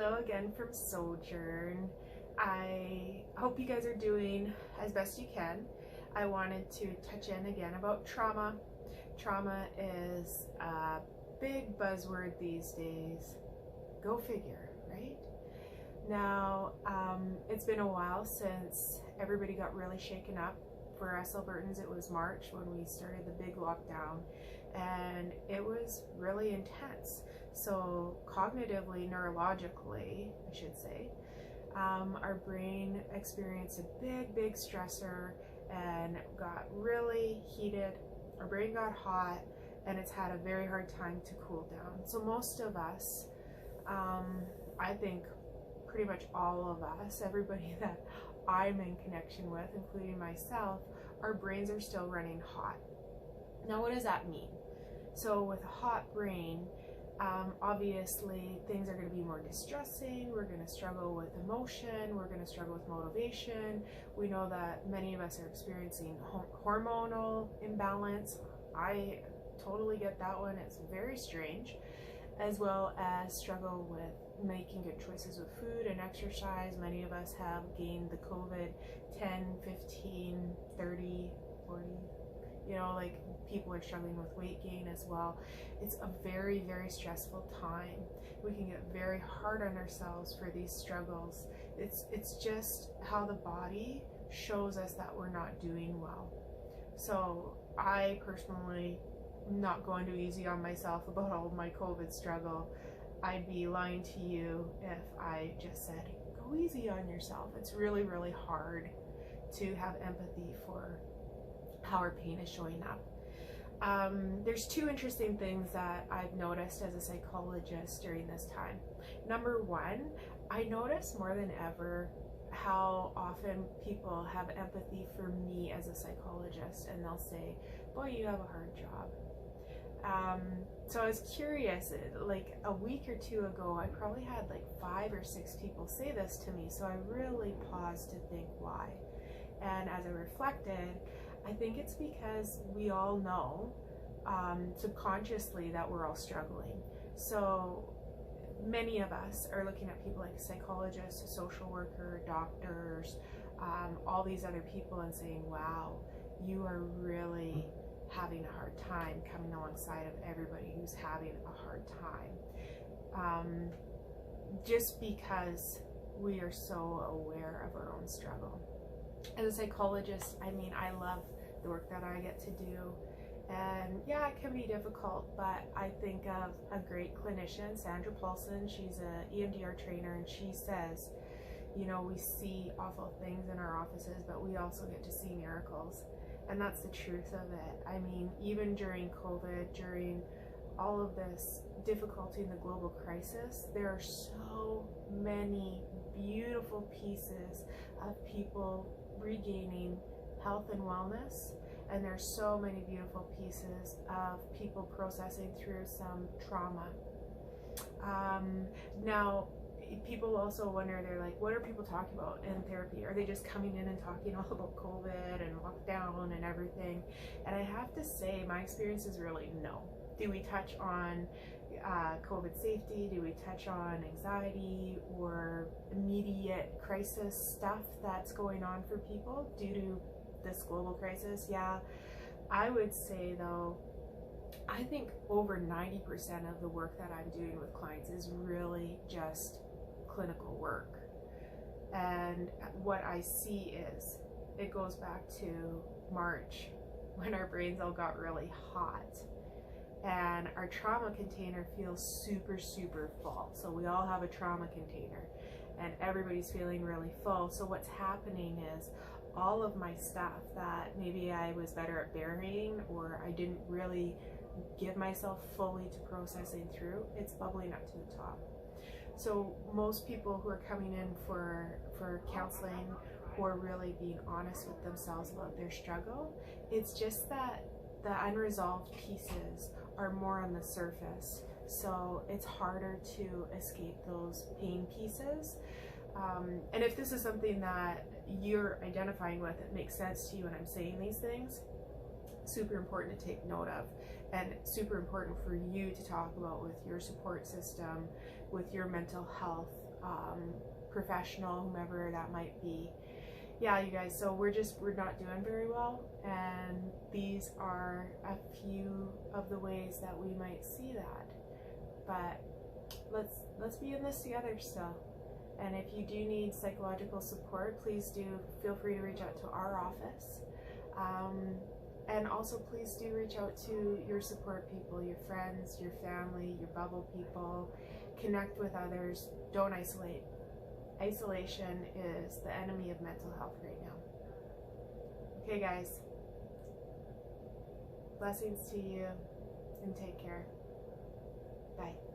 Hello again from Sojourn. I hope you guys are doing as best you can. I wanted to touch in again about trauma. Trauma is a big buzzword these days. Go figure, right? Now, it's been a while since everybody got really shaken up. For us Albertans, it was March when we started the big lockdown, and it was really intense. So cognitively, neurologically, I should say, our brain experienced a big stressor and got really heated. Our brain got hot, and it's had a very hard time to cool down. So most of us, I think pretty much all of us, everybody that I'm in connection with, including myself, our brains are still running hot. Now, what does that mean? So with a hot brain, obviously things are going to be more distressing. We're going to struggle with emotion. We're going to struggle with motivation. We know that many of us are experiencing hormonal imbalance. I totally get that one. It's very strange. As well as struggle with making good choices with food and exercise. Many of us have gained the COVID 10, 15, 30, 40, like people are struggling with weight gain as well. It's a very stressful time. We can get very hard on ourselves for these struggles. It's just how the body shows us that we're not doing well. So I personally not going too easy on myself about all of my COVID struggle. I'd be lying to you if I just said, go easy on yourself. It's really hard to have empathy for how our pain is showing up. There's two interesting things that I've noticed as a psychologist during this time. Number one, I notice more than ever how often people have empathy for me as a psychologist, and they'll say, boy, you have a hard job. So I was curious, like a week or two ago, I probably had like 5 or 6 people say this to me, so I really paused to think why. And as I reflected, I think it's because we all know subconsciously that we're all struggling. So many of us are looking at people like psychologists, a social worker, doctors, all these other people and saying, wow, you are really having a hard time, coming alongside of everybody who's having a hard time. Just because we are so aware of our own struggle. As a psychologist, I mean, I love the work that I get to do. And yeah, it can be difficult, but I think of a great clinician, Sandra Paulson. She's an EMDR trainer, and she says, we see awful things in our offices, but we also get to see miracles. And that's the truth of it. I mean, even during COVID, during all of this difficulty in the global crisis, there are so many beautiful pieces of people regaining health and wellness. And there's so many beautiful pieces of people processing through some trauma. Now, people also wonder, they're like, what are people talking about in therapy? Are they just coming in and talking all about COVID and lockdown and everything? And I have to say, my experience is really no. Do we touch on COVID safety? Do we touch on anxiety or immediate crisis stuff that's going on for people due to this global crisis? Yeah, I would say though, I think over 90% of the work that I'm doing with clients is really just clinical work. And what I see is, it goes back to March when our brains all got really hot and our trauma container feels super full. So we all have a trauma container and everybody's feeling really full. So what's happening is all of my stuff that maybe I was better at burying, or I didn't really give myself fully to processing through, it's bubbling up to the top. So most people who are coming in for counseling, who are really being honest with themselves about their struggle, it's just that the unresolved pieces are more on the surface. So it's harder to escape those pain pieces. And if this is something that you're identifying with, it makes sense to you when I'm saying these things, super important to take note of, and super important for you to talk about with your support system, with your mental health professional, whomever that might be. Yeah, you guys, so we're not doing very well, and these are a few of the ways that we might see that. But let's be in this together still. And if you do need psychological support, please do feel free to reach out to our office. And also please do reach out to your support people, your friends, your family, your bubble people. Connect with others. Don't isolate. Isolation is the enemy of mental health right now. Okay, guys. Blessings to you, and take care. Bye.